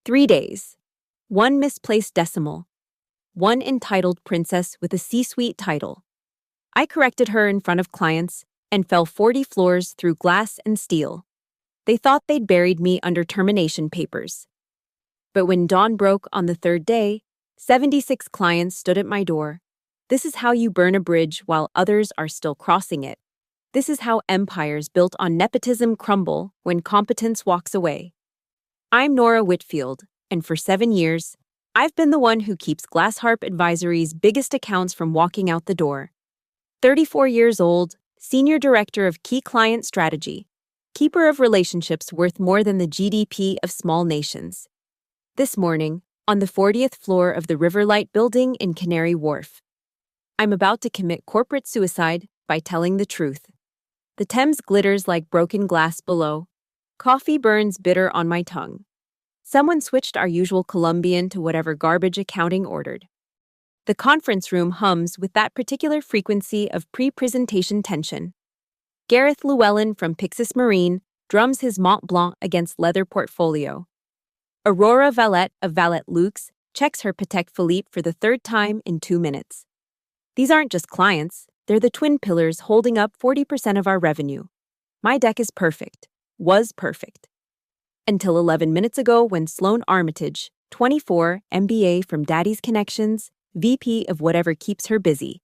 3 days. 1 misplaced decimal. 1 entitled princess with a C-suite title. I corrected her in front of clients and fell 40 floors through glass and steel. They thought they'd buried me under termination papers. But when dawn broke on the 3rd day, 76 clients stood at my door. This is how you burn a bridge while others are still crossing it. This is how empires built on nepotism crumble when competence walks away. I'm Nora Whitfield, and for 7 years, I've been the one who keeps Glassharp Advisory's biggest accounts from walking out the door. 34 years old, Senior Director of Key Client Strategy, keeper of relationships worth more than the GDP of small nations. This morning, on the 40th floor of the Riverlight building in Canary Wharf, I'm about to commit corporate suicide by telling the truth. The Thames glitters like broken glass below. Coffee burns bitter on my tongue. Someone switched our usual Colombian to whatever garbage accounting ordered. The conference room hums with that particular frequency of pre-presentation tension. Gareth Llewellyn from Pyxis Marine drums his Mont Blanc against leather portfolio. Aurora Valette of Valette Luxe checks her Patek Philippe for the 3rd time in 2 minutes. These aren't just clients, they're the twin pillars holding up 40% of our revenue. My deck is perfect, was perfect. Until 11 minutes ago when Sloan Armitage, 24, MBA from Daddy's Connections, VP of whatever keeps her busy,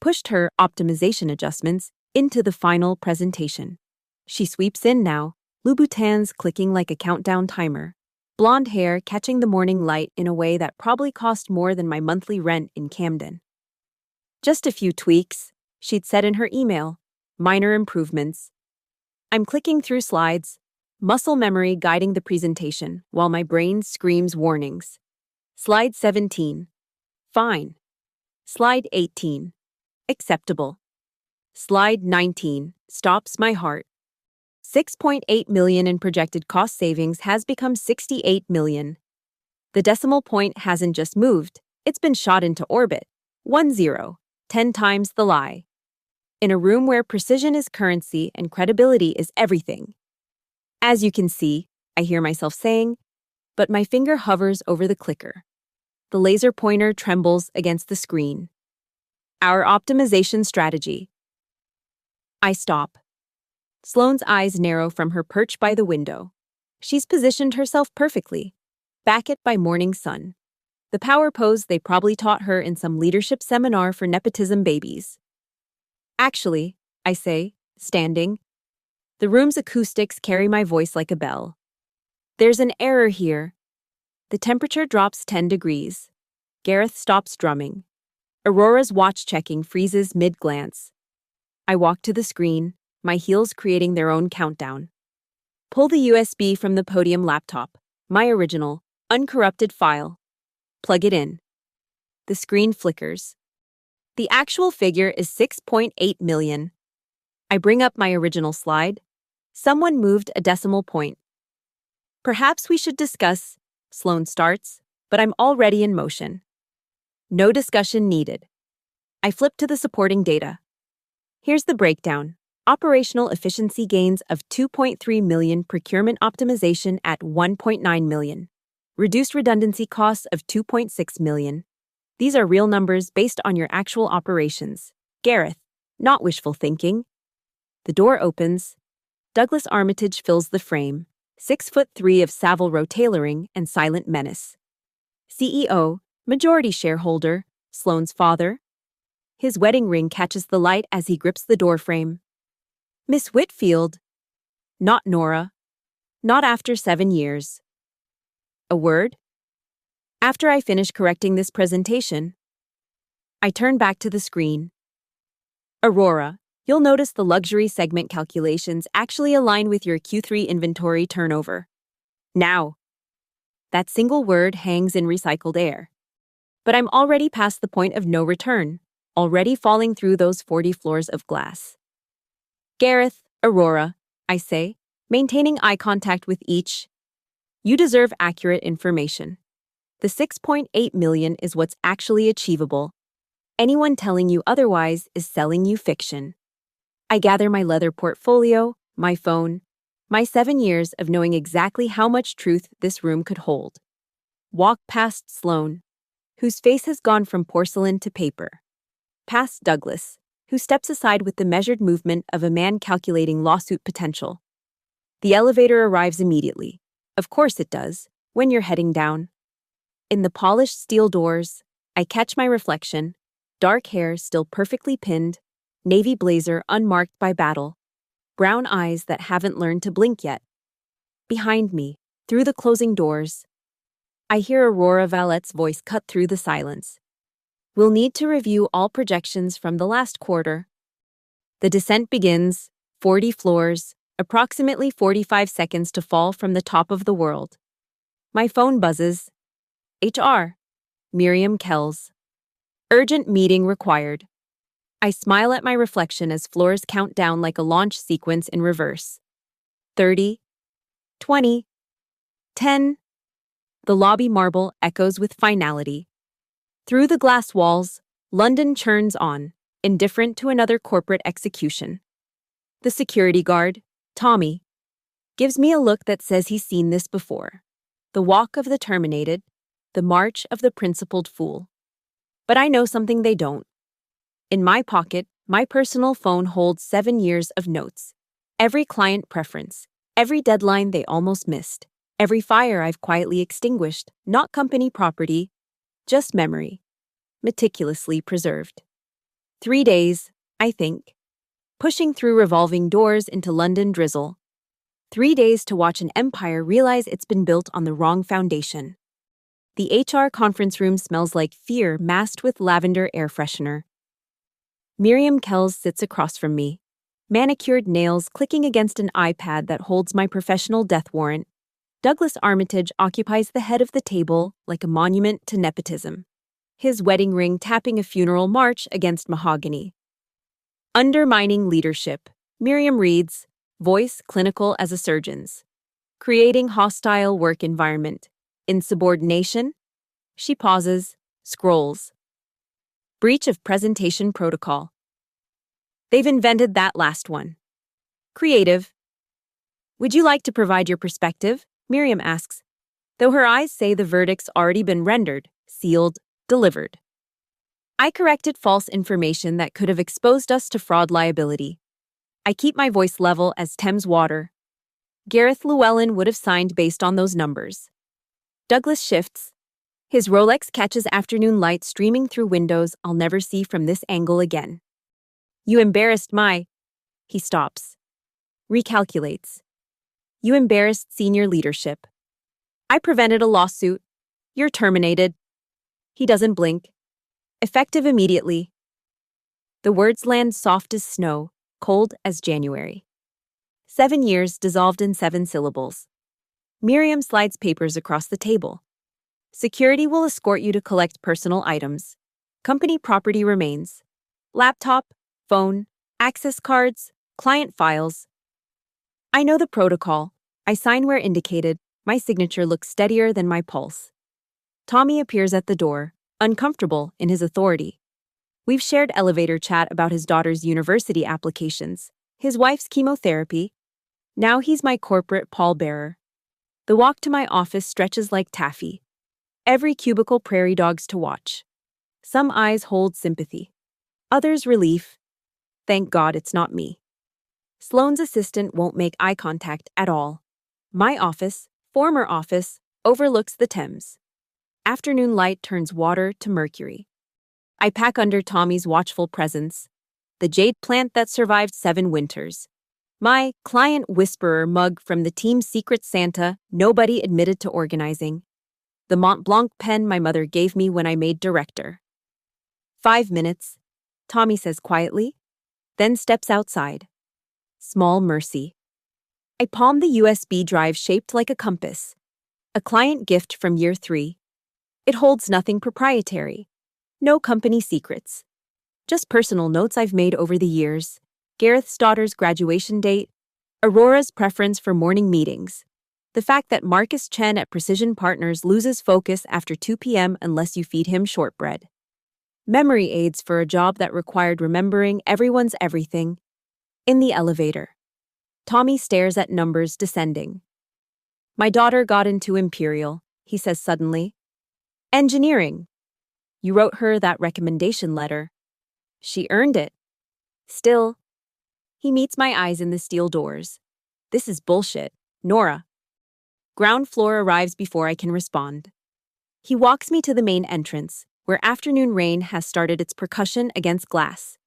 pushed her optimization adjustments into the final presentation. She sweeps in now, Louboutins clicking like a countdown timer, blonde hair catching the morning light in a way that probably cost more than my monthly rent in Camden. Just a few tweaks, she'd said in her email, minor improvements. I'm clicking through slides, muscle memory guiding the presentation while my brain screams warnings. Slide 17. Fine. Slide 18. Acceptable. Slide 19. Stops my heart. 6.8 million in projected cost savings has become 68 million. The decimal point hasn't just moved, it's been shot into orbit. 10, 10 times the lie. In a room where precision is currency and credibility is everything. As you can see, I hear myself saying, but my finger hovers over the clicker. The laser pointer trembles against the screen. Our optimization strategy. I stop. Sloane's eyes narrow from her perch by the window. She's positioned herself perfectly. Back it by morning sun. The power pose they probably taught her in some leadership seminar for nepotism babies. Actually, I say, standing. The room's acoustics carry my voice like a bell. There's an error here. The temperature drops 10 degrees. Gareth stops drumming. Aurora's watch checking freezes mid-glance. I walk to the screen, my heels creating their own countdown. Pull the USB from the podium laptop, my original, uncorrupted file. Plug it in. The screen flickers. The actual figure is 6.8 million. I bring up my original slide. Someone moved a decimal point. Perhaps we should discuss, Sloane starts, but I'm already in motion. No discussion needed. I flip to the supporting data. Here's the breakdown. Operational efficiency gains of 2.3 million, procurement optimization at 1.9 million. Reduced redundancy costs of 2.6 million. These are real numbers based on your actual operations. Gareth, not wishful thinking. The door opens. Douglas Armitage fills the frame, 6'3" of Savile Row tailoring and silent menace. CEO, majority shareholder, Sloane's father. His wedding ring catches the light as he grips the doorframe. Miss Whitfield. Not Nora. Not after 7 years. A word? After I finish correcting this presentation, I turn back to the screen. Aurora, you'll notice the luxury segment calculations actually align with your Q3 inventory turnover. Now. That single word hangs in recycled air. But I'm already past the point of no return, already falling through those 40 floors of glass. Gareth, Aurora, I say, maintaining eye contact with each. You deserve accurate information. The 6.8 million is what's actually achievable. Anyone telling you otherwise is selling you fiction. I gather my leather portfolio, my phone. My 7 years of knowing exactly how much truth this room could hold. Walk past Sloane, whose face has gone from porcelain to paper. Past Douglas, who steps aside with the measured movement of a man calculating lawsuit potential. The elevator arrives immediately. Of course it does, when you're heading down. In the polished steel doors, I catch my reflection, dark hair still perfectly pinned, navy blazer unmarked by battle, brown eyes that haven't learned to blink yet. Behind me, through the closing doors, I hear Aurora Vallette's voice cut through the silence. We'll need to review all projections from the last quarter. The descent begins, 40 floors, approximately 45 seconds to fall from the top of the world. My phone buzzes. HR. Miriam Kells. Urgent meeting required. I smile at my reflection as floors count down like a launch sequence in reverse. 30, 20, 10. The lobby marble echoes with finality. Through the glass walls, London churns on, indifferent to another corporate execution. The security guard, Tommy, gives me a look that says he's seen this before. The walk of the terminated, the march of the principled fool. But I know something they don't. In my pocket, my personal phone holds 7 years of notes. Every client preference, every deadline they almost missed, every fire I've quietly extinguished, not company property, just memory, meticulously preserved. 3 days, I think, pushing through revolving doors into London drizzle. 3 days to watch an empire realize it's been built on the wrong foundation. The HR conference room smells like fear masked with lavender air freshener. Miriam Kells sits across from me, manicured nails clicking against an iPad that holds my professional death warrant. Douglas Armitage occupies the head of the table like a monument to nepotism, his wedding ring tapping a funeral march against mahogany. Undermining leadership, Miriam reads, voice clinical as a surgeon's. Creating hostile work environment. Insubordination? She pauses, scrolls. Breach of presentation protocol. They've invented that last one. Creative. Would you like to provide your perspective? Miriam asks, though her eyes say the verdict's already been rendered, sealed, delivered. I corrected false information that could have exposed us to fraud liability. I keep my voice level as Thames water. Gareth Llewellyn would have signed based on those numbers. Douglas shifts. His Rolex catches afternoon light streaming through windows I'll never see from this angle again. You embarrassed my... He stops. Recalculates. You embarrassed senior leadership. I prevented a lawsuit. You're terminated. He doesn't blink. Effective immediately. The words land soft as snow, cold as January. 7 years dissolved in 7 syllables. Miriam slides papers across the table. Security will escort you to collect personal items. Company property remains. Laptop, phone, access cards, client files. I know the protocol. I sign where indicated. My signature looks steadier than my pulse. Tommy appears at the door, uncomfortable in his authority. We've shared elevator chat about his daughter's university applications, his wife's chemotherapy. Now he's my corporate pallbearer. The walk to my office stretches like taffy. Every cubicle prairie dogs to watch. Some eyes hold sympathy. Others relief. Thank God it's not me. Sloane's assistant won't make eye contact at all. My office, former office, overlooks the Thames. Afternoon light turns water to mercury. I pack under Tommy's watchful presence, the jade plant that survived 7 winters. My client whisperer mug from the team's Secret Santa nobody admitted to organizing. The Mont Blanc pen my mother gave me when I made director. 5 minutes, Tommy says quietly, then steps outside. Small mercy. I palm the USB drive shaped like a compass. A client gift from year 3. It holds nothing proprietary. No company secrets. Just personal notes I've made over the years. Gareth's daughter's graduation date. Aurora's preference for morning meetings. The fact that Marcus Chen at Precision Partners loses focus after 2 p.m. unless you feed him shortbread. Memory aids for a job that required remembering everyone's everything. In the elevator. Tommy stares at numbers descending. My daughter got into Imperial, he says suddenly. Engineering. You wrote her that recommendation letter. She earned it. Still. He meets my eyes in the steel doors. This is bullshit, Nora. Ground floor arrives before I can respond. He walks me to the main entrance, where afternoon rain has started its percussion against glass.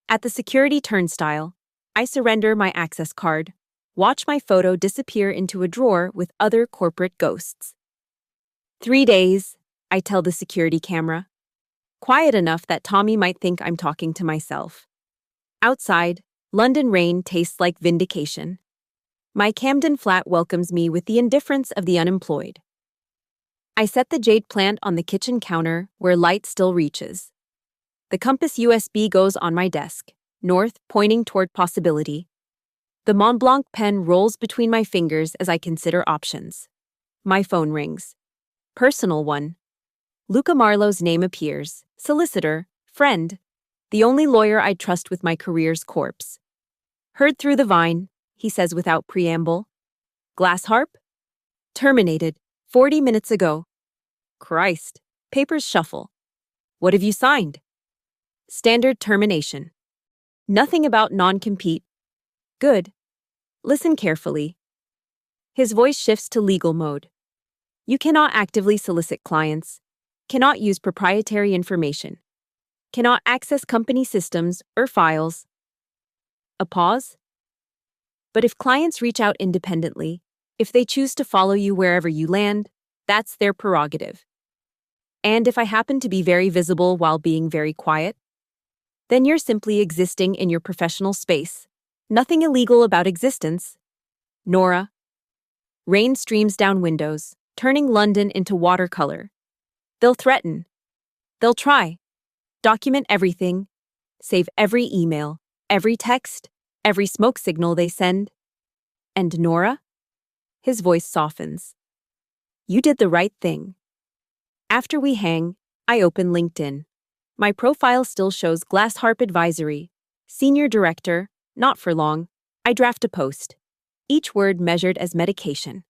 At the security turnstile, I surrender my access card, watch my photo disappear into a drawer with other corporate ghosts. 3 days, I tell the security camera. Quiet enough that Tommy might think I'm talking to myself. Outside, London rain tastes like vindication. My Camden flat welcomes me with the indifference of the unemployed. I set the jade plant on the kitchen counter where light still reaches. The compass USB goes on my desk, north, pointing toward possibility. The Mont Blanc pen rolls between my fingers as I consider options. My phone rings. Personal one. Luca Marlowe's name appears. Solicitor, friend, the only lawyer I'd trust with my career's corpse. Heard through the vine, he says without preamble. Glass harp? Terminated, 40 minutes ago. Christ, papers shuffle. What have you signed? Standard termination. Nothing about non-compete. Good. Listen carefully. His voice shifts to legal mode. You cannot actively solicit clients, cannot use proprietary information, cannot access company systems or files. A pause? But if clients reach out independently, if they choose to follow you wherever you land, that's their prerogative. And if I happen to be very visible while being very quiet, then you're simply existing in your professional space. Nothing illegal about existence. Nora. Rain streams down windows, turning London into watercolor. They'll threaten. They'll try. Document everything. Save every email, every text, every smoke signal they send. And Nora? His voice softens. You did the right thing. After we hang, I open LinkedIn. My profile still shows Glass Harp Advisory, Senior Director, not for long. I draft a post, each word measured as medication.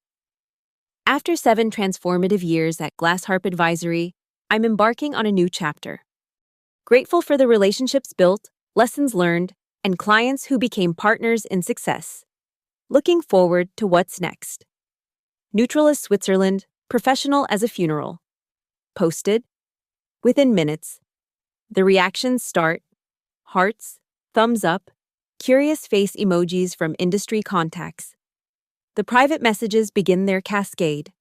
After 7 transformative years at Glass Harp Advisory, I'm embarking on a new chapter. Grateful for the relationships built, lessons learned, and clients who became partners in success. Looking forward to what's next. Neutral as Switzerland, professional as a funeral. Posted. Within minutes. The reactions start. Hearts, thumbs up, curious face emojis from industry contacts. The private messages begin their cascade.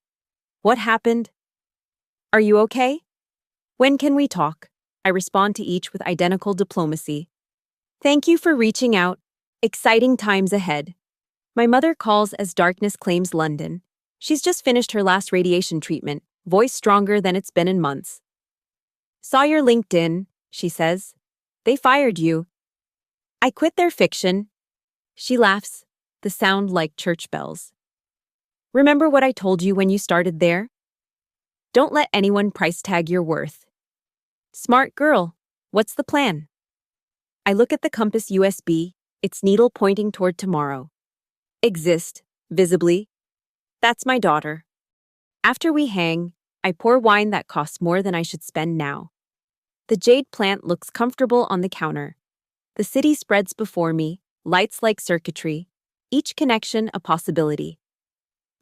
What happened? Are you okay? When can we talk? I respond to each with identical diplomacy. Thank you for reaching out. Exciting times ahead. My mother calls as darkness claims London. She's just finished her last radiation treatment, voice stronger than it's been in months. Saw your LinkedIn, she says. They fired you. I quit their fiction. She laughs, the sound like church bells. Remember what I told you when you started there? Don't let anyone price tag your worth. Smart girl, what's the plan? I look at the compass USB, its needle pointing toward tomorrow. Exist, visibly. That's my daughter. After we hang, I pour wine that costs more than I should spend now. The jade plant looks comfortable on the counter. The city spreads before me, lights like circuitry, each connection a possibility.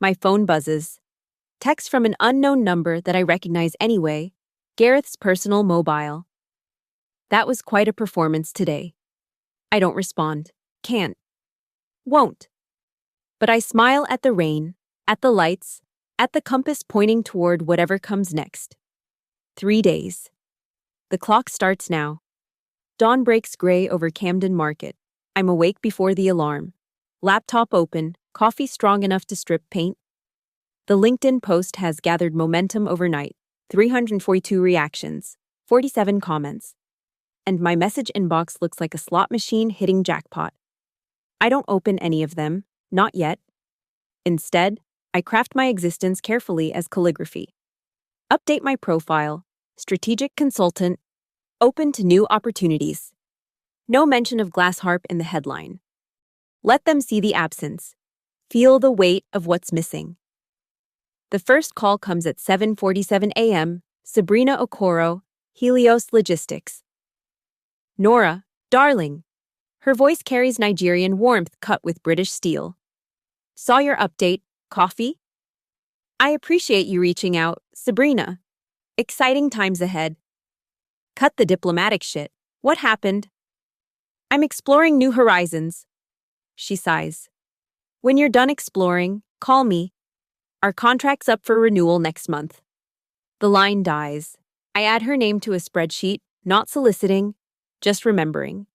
My phone buzzes. Text from an unknown number that I recognize anyway, Gareth's personal mobile. That was quite a performance today. I don't respond. Can't. Won't. But I smile at the rain, at the lights, at the compass pointing toward whatever comes next. 3 days. The clock starts now. Dawn breaks gray over Camden Market. I'm awake before the alarm. Laptop open, coffee strong enough to strip paint. The LinkedIn post has gathered momentum overnight. 342 reactions, 47 comments. And my message inbox looks like a slot machine hitting jackpot. I don't open any of them, not yet. Instead, I craft my existence carefully as calligraphy. Update my profile, strategic consultant, open to new opportunities. No mention of Glass Harp in the headline. Let them see the absence. Feel the weight of what's missing. The first call comes at 7:47 a.m. Sabrina Okoro, Helios Logistics. Nora, darling. Her voice carries Nigerian warmth cut with British steel. Saw your update. Coffee? I appreciate you reaching out, Sabrina. Exciting times ahead. Cut the diplomatic shit. What happened? I'm exploring new horizons. She sighs. When you're done exploring, call me. Our contract's up for renewal next month. The line dies. I add her name to a spreadsheet, not soliciting, just remembering.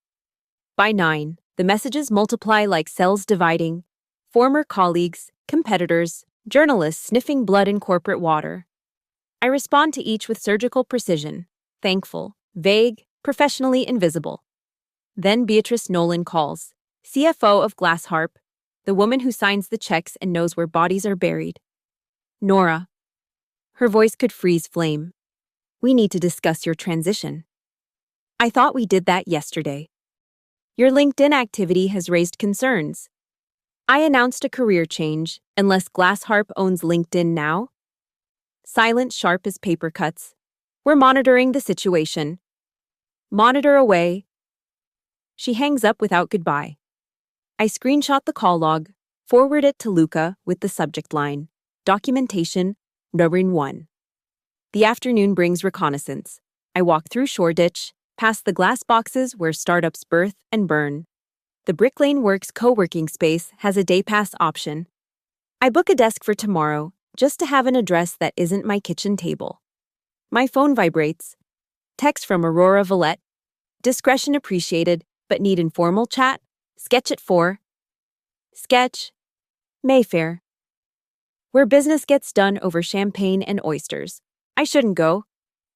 By 9, the messages multiply like cells dividing. Former colleagues, competitors, journalists sniffing blood in corporate water. I respond to each with surgical precision, thankful, vague, professionally invisible. Then Beatrice Nolan calls, CFO of Glass Harp, the woman who signs the checks and knows where bodies are buried. Nora. Her voice could freeze flame. We need to discuss your transition. I thought we did that yesterday. Your LinkedIn activity has raised concerns. I announced a career change, unless Glass Harp owns LinkedIn now. Silent, sharp as paper cuts. We're monitoring the situation. Monitor away. She hangs up without goodbye. I screenshot the call log, forward it to Luca with the subject line, Documentation, Numbering 1. The afternoon brings reconnaissance. I walk through Shoreditch, past the glass boxes where startups birth and burn. The Brick Lane Works co-working space has a day pass option. I book a desk for tomorrow, just to have an address that isn't my kitchen table. My phone vibrates. Text from Aurora Villette. Discretion appreciated, but need informal chat. Sketch at 4. Sketch. Mayfair. Where business gets done over champagne and oysters. I shouldn't go.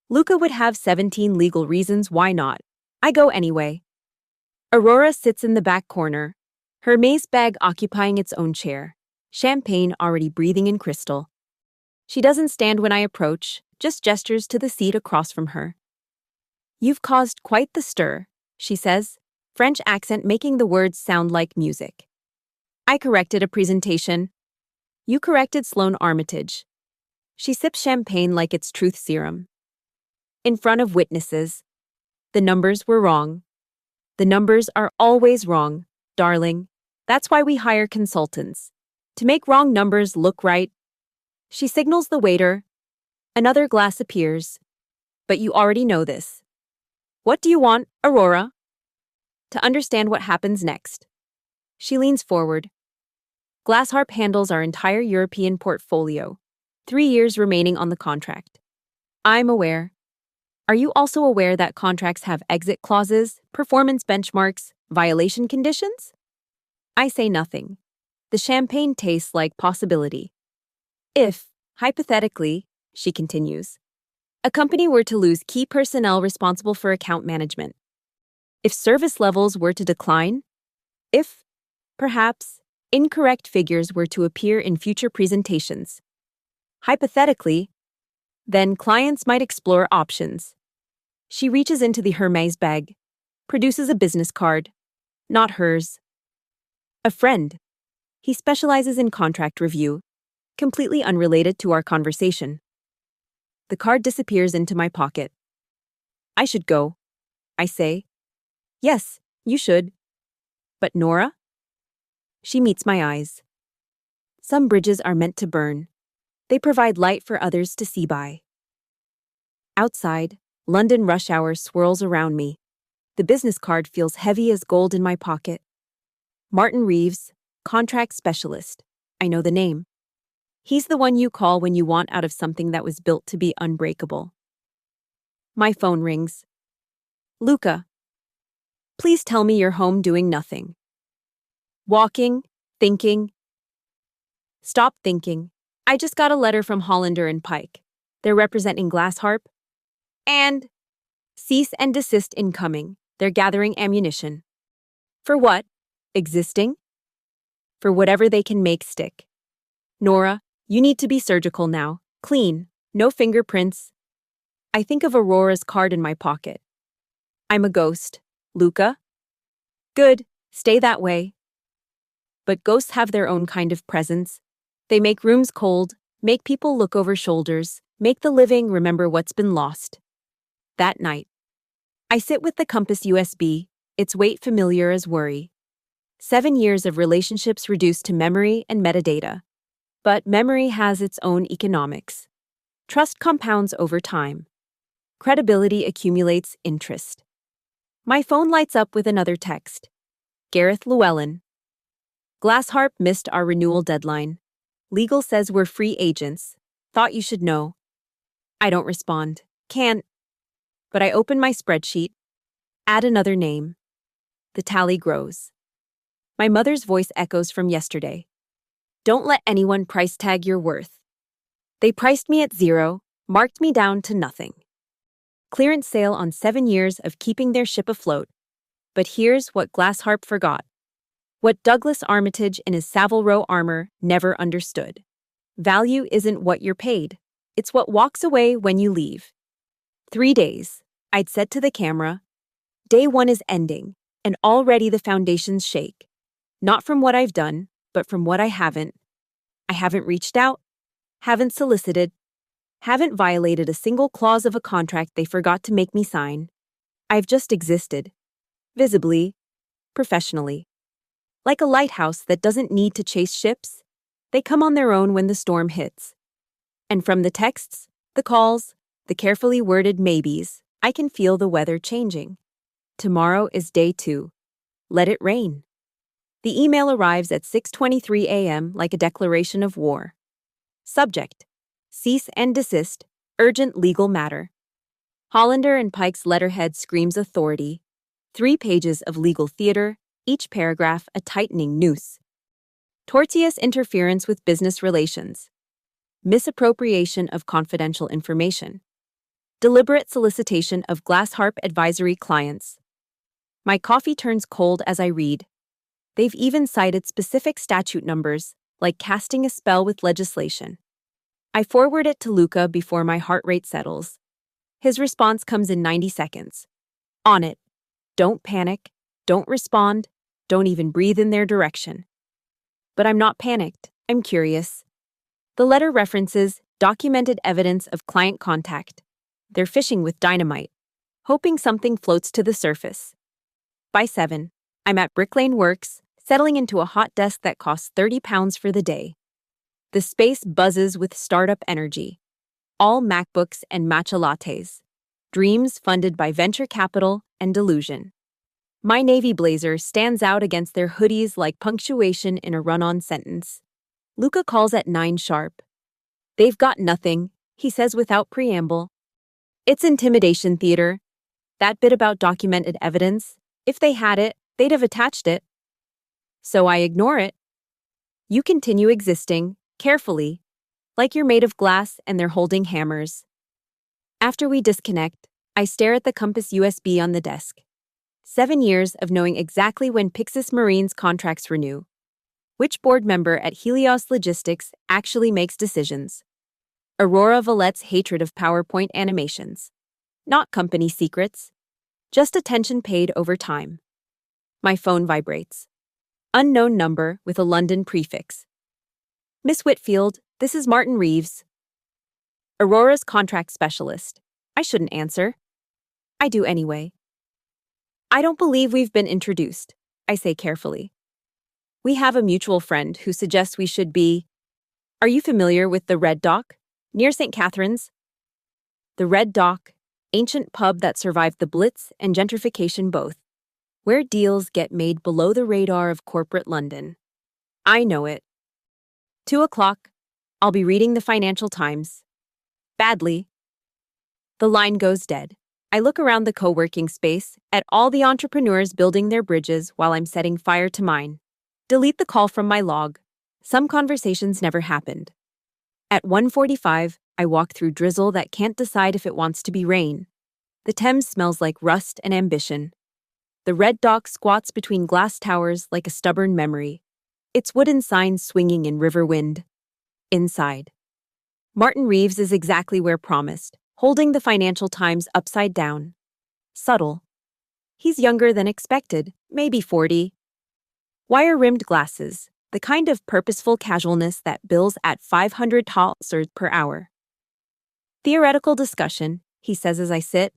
Luca would have 17 legal reasons why not. I go anyway. Aurora sits in the back corner, her mace bag occupying its own chair, champagne already breathing in crystal. She doesn't stand when I approach, just gestures to the seat across from her. You've caused quite the stir, she says, French accent making the words sound like music. I corrected a presentation. You corrected Sloane Armitage. She sips champagne like it's truth serum. In front of witnesses. The numbers were wrong. The numbers are always wrong, darling. That's why we hire consultants. To make wrong numbers look right. She signals the waiter. Another glass appears. But you already know this. What do you want, Aurora? To understand what happens next. She leans forward. Glass Harp handles our entire European portfolio. 3 years remaining on the contract. I'm aware. Are you also aware that contracts have exit clauses, performance benchmarks, violation conditions? I say nothing. The champagne tastes like possibility. If, hypothetically, she continues, a company were to lose key personnel responsible for account management, if service levels were to decline, if, perhaps, incorrect figures were to appear in future presentations, hypothetically, then clients might explore options. She reaches into the Hermes bag, produces a business card, not hers. A friend. He specializes in contract review, completely unrelated to our conversation. The card disappears into my pocket. I should go, I say. Yes, you should. But Nora? She meets my eyes. Some bridges are meant to burn. They provide light for others to see by. Outside, London rush hour swirls around me. The business card feels heavy as gold in my pocket. Martin Reeves, contract specialist. I know the name. He's the one you call when you want out of something that was built to be unbreakable. My phone rings. Luca. Please tell me you're home doing nothing. Walking, thinking. Stop thinking. I just got a letter from Hollander and Pike. They're representing Glass Harp. And cease and desist incoming. They're gathering ammunition. For what? Existing? For whatever they can make stick. Nora, you need to be surgical now. Clean. No fingerprints. I think of Aurora's card in my pocket. I'm a ghost. Luca? Good. Stay that way. But ghosts have their own kind of presence. They make rooms cold, make people look over shoulders, make the living remember what's been lost. That night, I sit with the Compass USB, its weight familiar as worry. 7 years of relationships reduced to memory and metadata. But memory has its own economics. Trust compounds over time. Credibility accumulates interest. My phone lights up with another text. Gareth Llewellyn. Glassharp missed our renewal deadline. Legal says we're free agents. Thought you should know. I don't respond. Can't. But I open my spreadsheet. Add another name. The tally grows. My mother's voice echoes from yesterday. Don't let anyone price tag your worth. They priced me at 0, marked me down to nothing. Clearance sale on 7 years of keeping their ship afloat. But here's what Glassharp forgot. What Douglas Armitage in his Savile Row armor never understood. Value isn't what you're paid. It's what walks away when you leave. 3 days, I'd said to the camera. Day 1 is ending, and already the foundations shake. Not from what I've done, but from what I haven't. I haven't reached out, haven't solicited, haven't violated a single clause of a contract they forgot to make me sign. I've just existed. Visibly, professionally. Like a lighthouse that doesn't need to chase ships, they come on their own when the storm hits. And from the texts, the calls, the carefully worded maybes, I can feel the weather changing. Tomorrow is day 2. Let it rain. The email arrives at 6:23 a.m. like a declaration of war. Subject: cease and desist, urgent legal matter. Hollander and Pike's letterhead screams authority. 3 pages of legal theater, each paragraph a tightening noose. Tortious interference with business relations. Misappropriation of confidential information. Deliberate solicitation of Glassharp advisory clients. My coffee turns cold as I read. They've even cited specific statute numbers, like casting a spell with legislation. I forward it to Luca before my heart rate settles. His response comes in 90 seconds. On it. Don't panic. Don't respond. Don't even breathe in their direction. But I'm not panicked. I'm curious. The letter references documented evidence of client contact. They're fishing with dynamite, hoping something floats to the surface. By 7, I'm at Brick Lane Works, settling into a hot desk that costs £30 for the day. The space buzzes with startup energy. All MacBooks and matcha lattes. Dreams funded by venture capital and delusion. My navy blazer stands out against their hoodies like punctuation in a run-on sentence. Luca calls at 9 sharp. They've got nothing, he says without preamble. It's intimidation theater. That bit about documented evidence, if they had it, they'd have attached it. So I ignore it. You continue existing, carefully, like you're made of glass and they're holding hammers. After we disconnect, I stare at the Compass USB on the desk. 7 years of knowing exactly when Pyxis Marine's contracts renew. Which board member at Helios Logistics actually makes decisions? Aurora Vallette's hatred of PowerPoint animations. Not company secrets. Just attention paid over time. My phone vibrates. Unknown number with a London prefix. Miss Whitfield, this is Martin Reeves. Aurora's contract specialist. I shouldn't answer. I do anyway. I don't believe we've been introduced, I say carefully. We have a mutual friend who suggests we should be. Are you familiar with the Red Dock, near St. Catherine's? The Red Dock, ancient pub that survived the Blitz and gentrification both, where deals get made below the radar of corporate London. I know it. 2 o'clock, I'll be reading the Financial Times. Badly. The line goes dead. I look around the co-working space at all the entrepreneurs building their bridges while I'm setting fire to mine. Delete the call from my log. Some conversations never happened. At 1:45, I walk through drizzle that can't decide if it wants to be rain. The Thames smells like rust and ambition. The Red Dock squats between glass towers like a stubborn memory, its wooden sign swinging in river wind. Inside. Martin Reeves is exactly where promised, holding the Financial Times upside down. Subtle. He's younger than expected, maybe 40. Wire-rimmed glasses, the kind of purposeful casualness that bills at $500 per hour. Theoretical discussion, he says as I sit,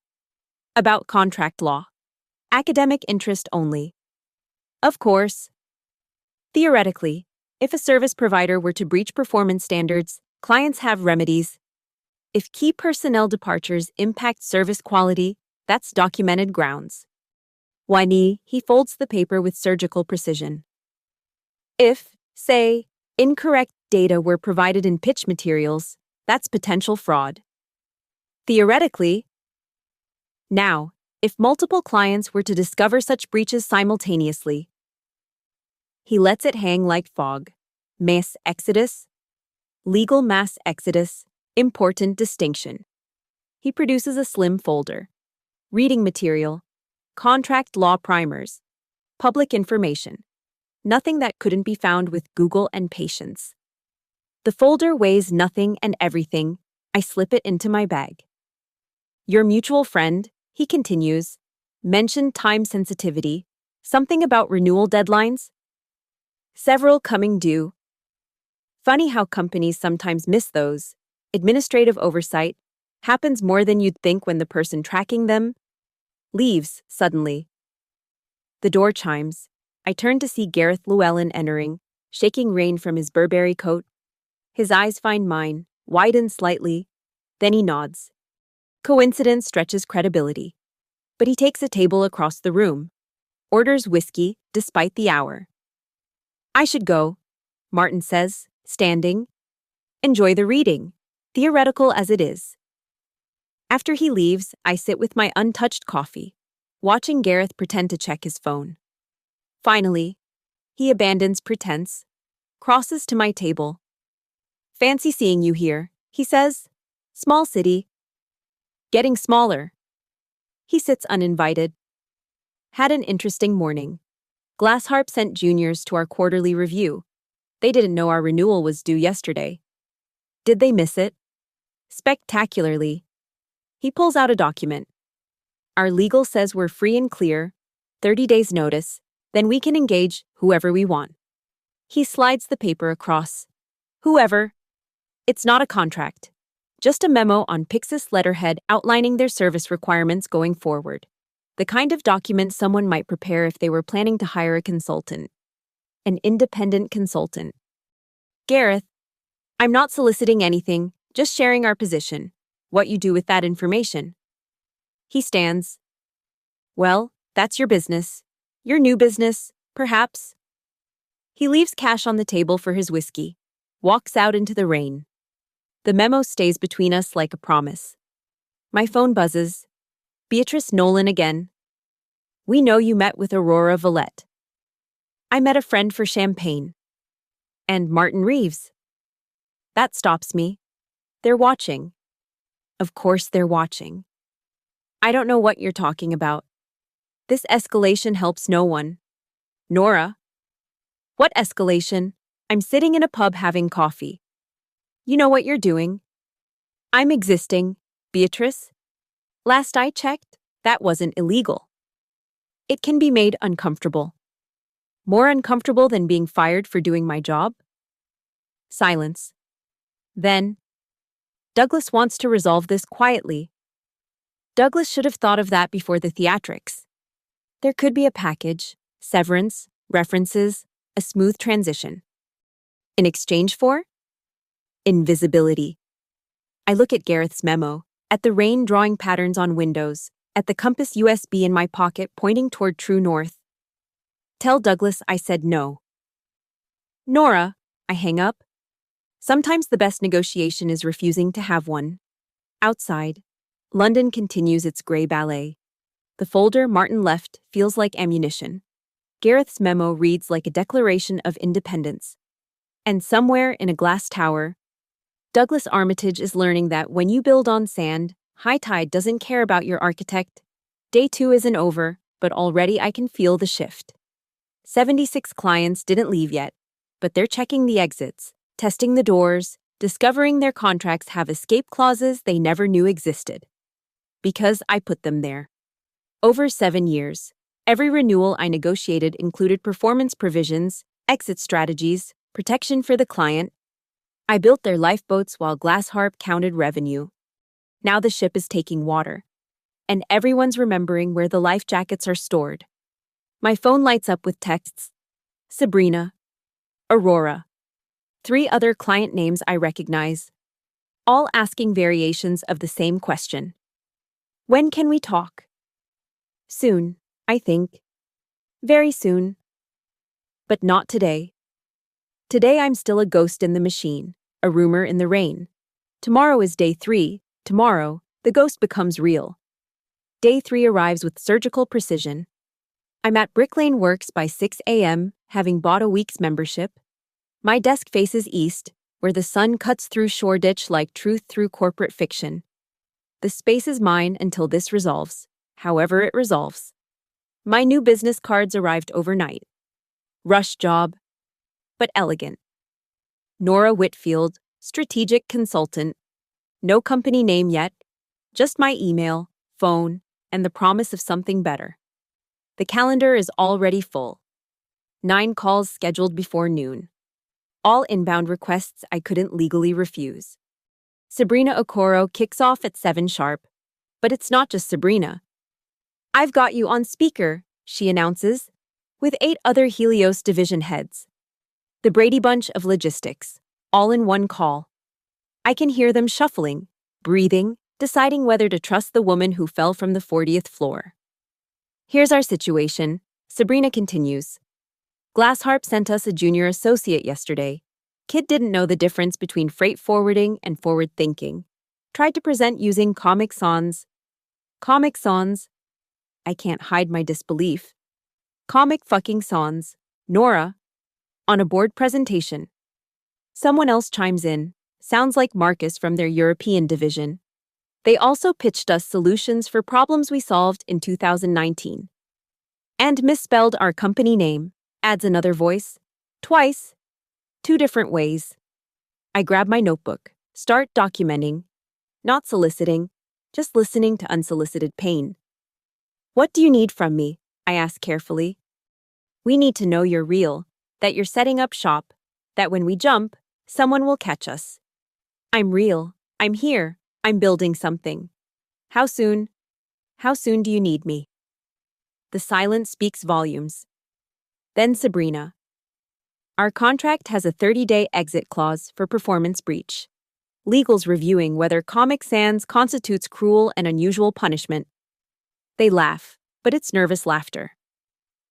about contract law. Academic interest only. Of course. Theoretically, if a service provider were to breach performance standards, clients have remedies. If key personnel departures impact service quality, that's documented grounds. He folds the paper with surgical precision. If, say, incorrect data were provided in pitch materials, that's potential fraud. Theoretically, now, if multiple clients were to discover such breaches simultaneously, he lets it hang like fog. Mass exodus, legal mass exodus, important distinction. He produces a slim folder. Reading material, contract law primers, public information. Nothing that couldn't be found with Google and patience. The folder weighs nothing and everything. I slip it into my bag. Your mutual friend, he continues, mentioned time sensitivity, something about renewal deadlines. Several coming due. Funny how companies sometimes miss those. Administrative oversight happens more than you'd think when the person tracking them leaves suddenly. The door chimes. I turn to see Gareth Llewellyn entering, shaking rain from his Burberry coat. His eyes find mine, widen slightly, then he nods. Coincidence stretches credibility. But he takes a table across the room, orders whiskey despite the hour. I should go, Martin says, standing. Enjoy the reading, theoretical as it is. After he leaves, I sit with my untouched coffee, watching Gareth pretend to check his phone. Finally, he abandons pretense, crosses to my table. Fancy seeing you here, he says. Small city. Getting smaller. He sits uninvited. Had an interesting morning. Glassharp sent juniors to our quarterly review. They didn't know our renewal was due yesterday. Did they miss it? Spectacularly. He pulls out a document. Our legal says we're free and clear, 30 days notice, then we can engage whoever we want. He slides the paper across. Whoever. It's not a contract. Just a memo on Pixis letterhead outlining their service requirements going forward. The kind of document someone might prepare if they were planning to hire a consultant. An independent consultant. Gareth, I'm not soliciting anything, just sharing our position. What you do with that information. He stands. Well, that's your business. Your new business, perhaps. He leaves cash on the table for his whiskey, walks out into the rain. The memo stays between us like a promise. My phone buzzes. Beatrice Nolan again. We know you met with Aurora Villette. I met a friend for champagne. And Martin Reeves. That stops me. They're watching. Of course they're watching. I don't know what you're talking about. This escalation helps no one. Nora. What escalation? I'm sitting in a pub having coffee. You know what you're doing. I'm existing, Beatrice. Last I checked, that wasn't illegal. It can be made uncomfortable. More uncomfortable than being fired for doing my job? Silence. Then, Douglas wants to resolve this quietly. Douglas should have thought of that before the theatrics. There could be a package, severance, references, a smooth transition. In exchange for? Invisibility. I look at Gareth's memo, at the rain drawing patterns on windows, at the compass USB in my pocket pointing toward true north. Tell Douglas I said no. Nora, I hang up. Sometimes the best negotiation is refusing to have one. Outside, London continues its gray ballet. The folder Martin left feels like ammunition. Gareth's memo reads like a declaration of independence. And somewhere in a glass tower, Douglas Armitage is learning that when you build on sand, high tide doesn't care about your architect. Day 2 isn't over, but already I can feel the shift. 76 clients didn't leave yet, but they're checking the exits, testing the doors, discovering their contracts have escape clauses they never knew existed. Because I put them there. Over 7 years, every renewal I negotiated included performance provisions, Exit strategies, protection for the client. I built their lifeboats while Glassharp counted revenue. Now the ship is taking water. And everyone's remembering where the life jackets are stored. My phone lights up with texts. Sabrina. Aurora. 3 other client names I recognize. All asking variations of the same question. When can we talk? Soon, I think. Very soon. But not today. Today I'm still a ghost in the machine, a rumor in the rain. Tomorrow is day 3. Tomorrow, the ghost becomes real. Day 3 arrives with surgical precision. I'm at Brick Lane Works by 6 a.m., having bought a week's membership. My desk faces east, where the sun cuts through Shoreditch like truth through corporate fiction. The space is mine until this resolves, however it resolves. My new business cards arrived overnight. Rush job, but elegant. Nora Whitfield, strategic consultant. No company name yet, just my email, phone, and the promise of something better. The calendar is already full. 9 calls scheduled before noon. All inbound requests I couldn't legally refuse. Sabrina Okoro kicks off at 7 sharp. But it's not just Sabrina. I've got you on speaker, she announces, with 8 other Helios division heads. The Brady Bunch of logistics, all in one call. I can hear them shuffling, breathing, deciding whether to trust the woman who fell from the 40th floor. Here's our situation, Sabrina continues. Glassharp sent us a junior associate yesterday. Kid didn't know the difference between freight forwarding and forward thinking. Tried to present using Comic Sans. Comic Sans? I can't hide my disbelief. Comic fucking Sans. Nora. On a board presentation. Someone else chimes in. Sounds like Marcus from their European division. They also pitched us solutions for problems we solved in 2019. And misspelled our company name, adds another voice. Twice. 2 different ways. I grab my notebook, start documenting. Not soliciting, just listening to unsolicited pain. What do you need from me? I ask carefully. We need to know you're real, that you're setting up shop, that when we jump, someone will catch us. I'm real. I'm here. I'm building something. How soon? How soon do you need me? The silence speaks volumes. Then Sabrina. Our contract has a 30-day exit clause for performance breach. Legal's reviewing whether Comic Sans constitutes cruel and unusual punishment. They laugh, but it's nervous laughter.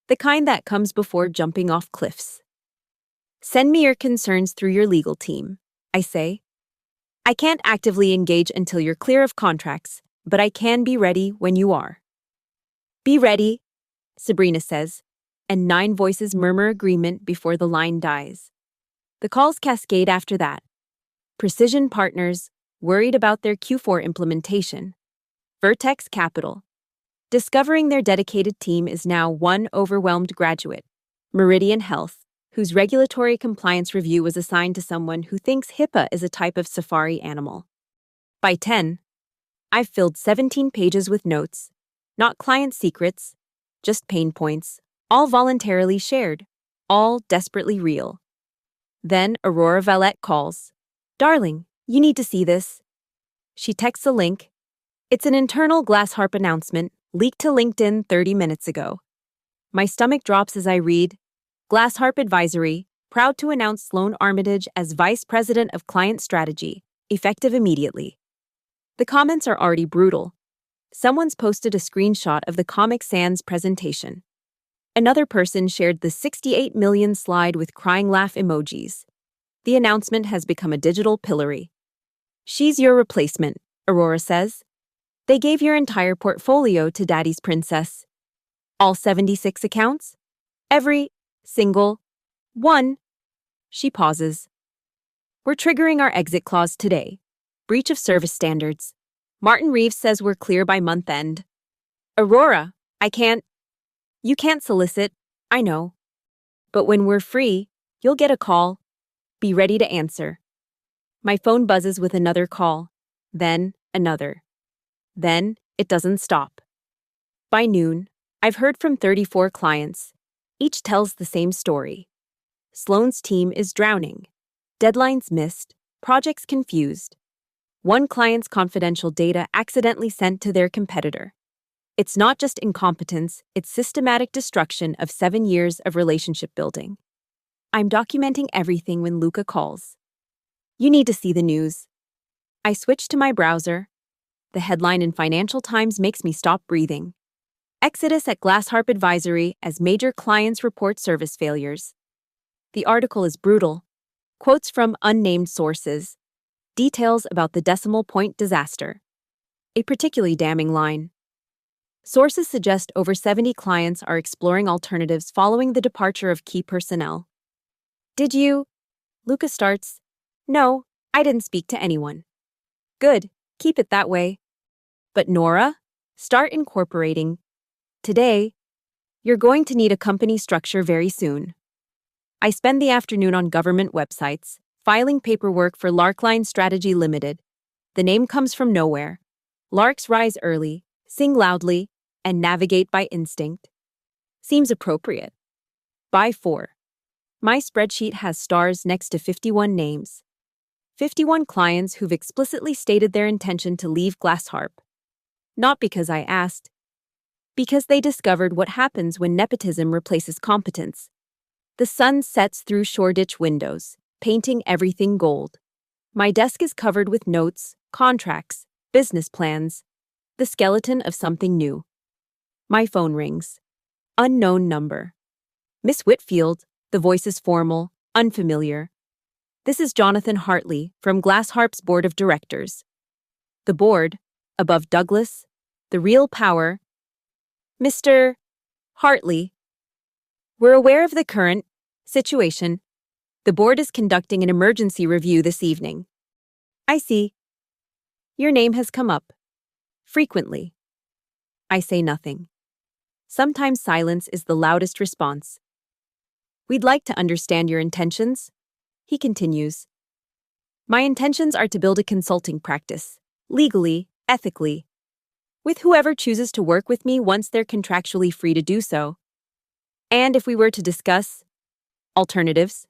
The kind that comes before jumping off cliffs. Send me your concerns through your legal team, I say. I can't actively engage until you're clear of contracts, but I can be ready when you are. Be ready, Sabrina says, and 9 voices murmur agreement before the line dies. The calls cascade after that. Precision Partners, worried about their Q4 implementation. Vertex Capital. Discovering their dedicated team is now one overwhelmed graduate. Meridian Health, whose regulatory compliance review was assigned to someone who thinks HIPAA is a type of safari animal. By 10, I've filled 17 pages with notes, not client secrets, just pain points, all voluntarily shared, all desperately real. Then Aurora Valette calls. Darling, you need to see this. She texts a link. It's an internal Glassharp announcement, leaked to LinkedIn 30 minutes ago. My stomach drops as I read, Glassharp Advisory, proud to announce Sloan Armitage as Vice President of Client Strategy, effective immediately. The comments are already brutal. Someone's posted a screenshot of the Comic Sans presentation. Another person shared the 68 million slide with crying laugh emojis. The announcement has become a digital pillory. She's your replacement, Aurora says. They gave your entire portfolio to Daddy's princess. All 76 accounts? Every single one. She pauses. We're triggering our exit clause today. Breach of service standards. Martin Reeves says we're clear by month end. Aurora, you can't solicit, I know. But when we're free, you'll get a call. Be ready to answer. My phone buzzes with another call, then another. Then it doesn't stop. By noon, I've heard from 34 clients. Each tells the same story. Sloane's team is drowning. Deadlines missed, projects confused. One client's confidential data accidentally sent to their competitor. It's not just incompetence, it's systematic destruction of 7 years of relationship building. I'm documenting everything when Luca calls. You need to see the news. I switch to my browser. The headline in Financial Times makes me stop breathing. Exodus at Glassharp Advisory as major clients report service failures. The article is brutal. Quotes from unnamed sources. Details about the decimal point disaster. A particularly damning line. Sources suggest over 70 clients are exploring alternatives following the departure of key personnel. Did you? Luca starts. No, I didn't speak to anyone. Good, keep it that way. But Nora, start incorporating. Today, you're going to need a company structure very soon. I spend the afternoon on government websites, filing paperwork for Larkline Strategy Limited. The name comes from nowhere. Larks rise early, sing loudly, and navigate by instinct. Seems appropriate. By 4. My spreadsheet has stars next to 51 names. 51 clients who've explicitly stated their intention to leave Glassharp. Not because I asked. Because they discovered what happens when nepotism replaces competence. The sun sets through Shoreditch windows, painting everything gold. My desk is covered with notes, contracts, business plans, the skeleton of something new. My phone rings. Unknown number. Miss Whitfield, the voice is formal, unfamiliar. This is Jonathan Hartley from Glassharp's Board of Directors. The board, above Douglas, the real power. Mr. Hartley, we're aware of the current situation. The board is conducting an emergency review this evening. I see. Your name has come up. Frequently. I say nothing. Sometimes silence is the loudest response. We'd like to understand your intentions, he continues. My intentions are to build a consulting practice, legally, ethically, with whoever chooses to work with me once they're contractually free to do so. And if we were to discuss alternatives.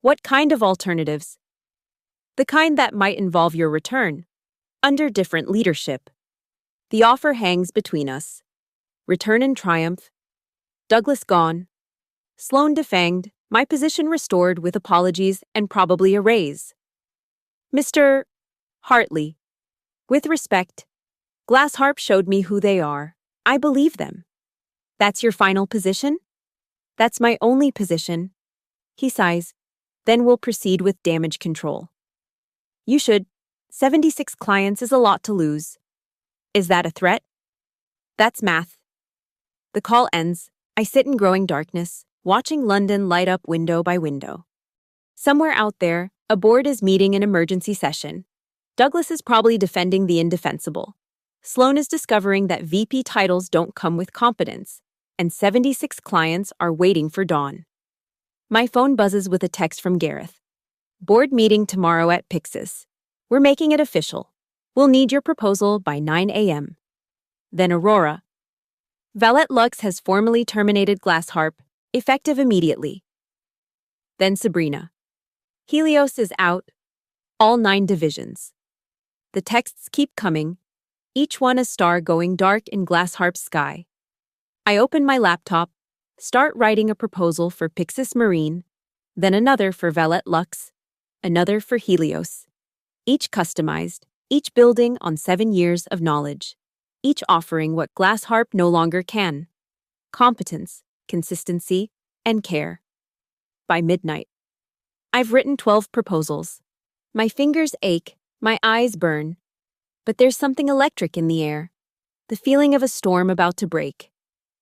What kind of alternatives? The kind that might involve your return, under different leadership. The offer hangs between us. Return in triumph. Douglas gone. Sloane defanged, my position restored with apologies and probably a raise. Mr. Hartley, with respect, Glassharp showed me who they are. I believe them. That's your final position? That's my only position. He sighs. Then we'll proceed with damage control. You should. 76 clients is a lot to lose. Is that a threat? That's math. The call ends. I sit in growing darkness, watching London light up window by window. Somewhere out there, a board is meeting an emergency session. Douglas is probably defending the indefensible. Sloane is discovering that VP titles don't come with competence, and 76 clients are waiting for dawn. My phone buzzes with a text from Gareth. Board meeting tomorrow at Pixis. We're making it official. We'll need your proposal by 9 a.m. Then Aurora. Valet Lux has formally terminated Glassharp, effective immediately. Then Sabrina. Helios is out. All 9 divisions. The texts keep coming, each one a star going dark in Glassharp's sky. I open my laptop, start writing a proposal for Pixis Marine, then another for Valet Lux, another for Helios. Each customized, each building on 7 years of knowledge, each offering what Glassharp no longer can: competence, consistency, and care. By midnight, I've written 12 proposals. My fingers ache, my eyes burn. But there's something electric in the air, the feeling of a storm about to break.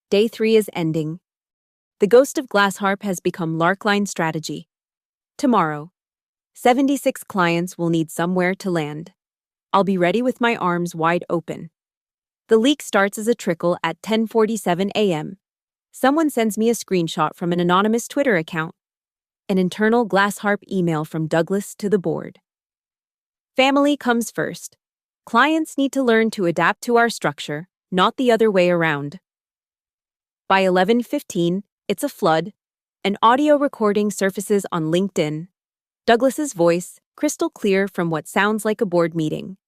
Day 3 is ending. The ghost of Glassharp has become Larkline Strategy. Tomorrow, 76 clients will need somewhere to land. I'll be ready with my arms wide open. The leak starts as a trickle at 10:47 a.m. Someone sends me a screenshot from an anonymous Twitter account. An internal Glassharp email from Douglas to the board. Family comes first. Clients need to learn to adapt to our structure, not the other way around. By 11:15, it's a flood, An audio recording surfaces on LinkedIn. Douglas's voice, crystal clear from what sounds like a board meeting.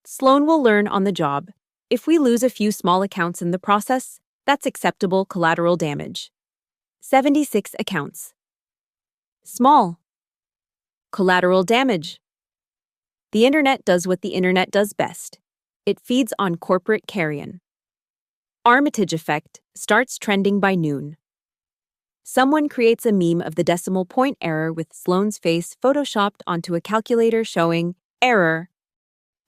Sloan will learn on the job. If we lose a few small accounts in the process, that's acceptable collateral damage. 76 accounts. Small. Collateral damage. The internet does what the internet does best. It feeds on corporate carrion. Armitage effect starts trending by noon. Someone creates a meme of the decimal point error with Sloan's face photoshopped onto a calculator showing error.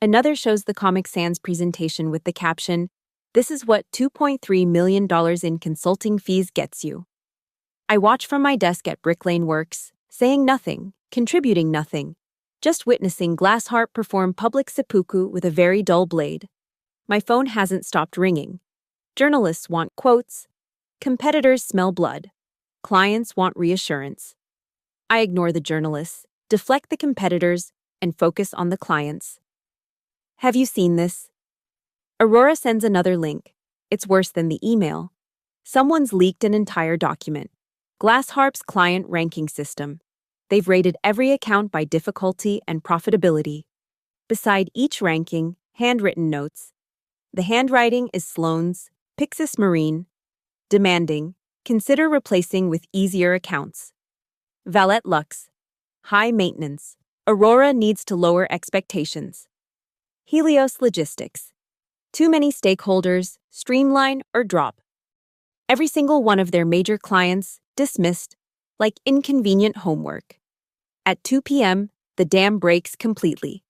Another shows the Comic Sans presentation with the caption, "This is what $2.3 million in consulting fees gets you." I watch from my desk at Brick Lane Works, saying nothing, contributing nothing, just witnessing Glassharp perform public seppuku with a very dull blade. My phone hasn't stopped ringing. Journalists want quotes. Competitors smell blood. Clients want reassurance. I ignore the journalists, deflect the competitors, and focus on the clients. Have you seen this? Aurora sends another link. It's worse than the email. Someone's leaked an entire document. Glassharp's client ranking system. They've rated every account by difficulty and profitability. Beside each ranking, handwritten notes. The handwriting is Sloan's, Pixis Marine, demanding, consider replacing with easier accounts. Valet Lux, high maintenance. Aurora needs to lower expectations. Helios Logistics, too many stakeholders, streamline or drop. Every single one of their major clients dismissed, like inconvenient homework. At 2 p.m., the dam breaks completely.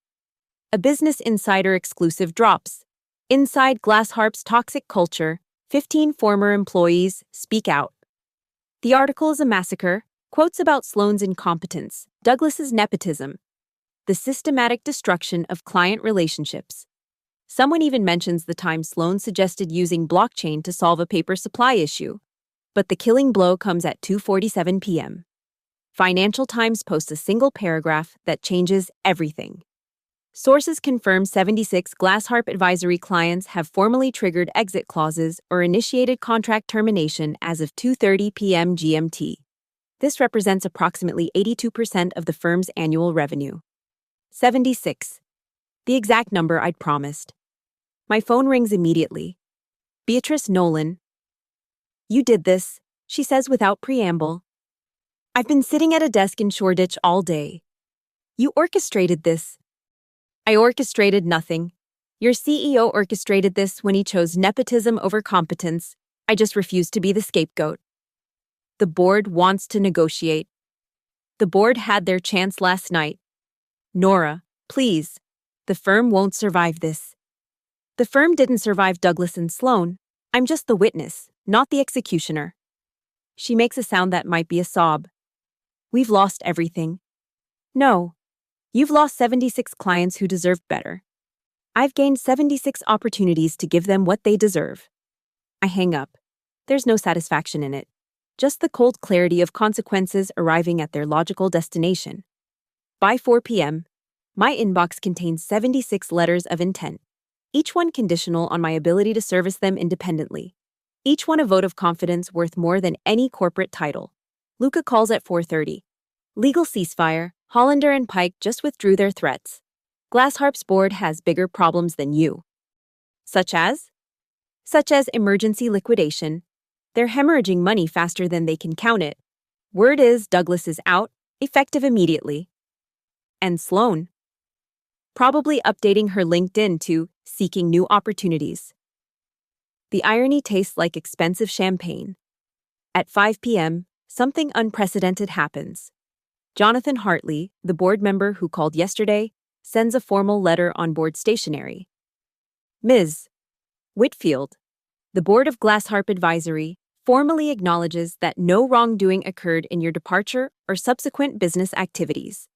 A Business Insider exclusive drops. Inside Glassharp's toxic culture, 15 former employees speak out. The article is a massacre, quotes about Sloan's incompetence, Douglas's nepotism, the systematic destruction of client relationships. Someone even mentions the time Sloan suggested using blockchain to solve a paper supply issue. But the killing blow comes at 2:47 p.m. Financial Times posts a single paragraph that changes everything. Sources confirm 76 Glassharp advisory clients have formally triggered exit clauses or initiated contract termination as of 2:30 p.m. GMT. This represents approximately 82% of the firm's annual revenue. 76. The exact number I'd promised. My phone rings immediately. Beatrice Nolan. "You did this," she says without preamble. "I've been sitting at a desk in Shoreditch all day. You orchestrated this." "I orchestrated nothing. Your CEO orchestrated this when he chose nepotism over competence. I just refused to be the scapegoat." The board wants to negotiate. The board had their chance last night. Nora, please. The firm won't survive this. The firm didn't survive Douglas and Sloan. I'm just the witness, not the executioner. She makes a sound that might be a sob. We've lost everything. No. You've lost 76 clients who deserved better. I've gained 76 opportunities to give them what they deserve. I hang up. There's no satisfaction in it. Just the cold clarity of consequences arriving at their logical destination. By 4 p.m., my inbox contains 76 letters of intent, each one conditional on my ability to service them independently. Each one a vote of confidence worth more than any corporate title. Luca calls at 4:30. Legal ceasefire. Hollander and Pike just withdrew their threats. Glassharp's board has bigger problems than you. Such as? Such as emergency liquidation. They're hemorrhaging money faster than they can count it. Word is Douglas is out, effective immediately. And Sloan. Probably updating her LinkedIn to seeking new opportunities. The irony tastes like expensive champagne. At 5 p.m., something unprecedented happens. Jonathan Hartley, the board member who called yesterday, sends a formal letter on board stationery. Ms. Whitfield, the board of Glassharp Advisory formally acknowledges that no wrongdoing occurred in your departure or subsequent business activities.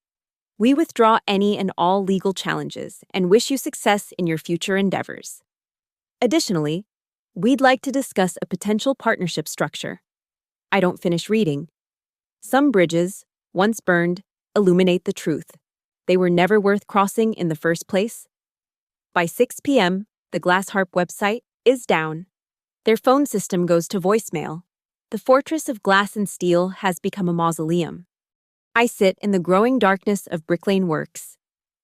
We withdraw any and all legal challenges and wish you success in your future endeavors. Additionally, we'd like to discuss a potential partnership structure. I don't finish reading. Some bridges, once burned, illuminate the truth. They were never worth crossing in the first place. By 6 p.m., the Glassharp website is down. Their phone system goes to voicemail. The fortress of glass and steel has become a mausoleum. I sit in the growing darkness of Brick Lane Works.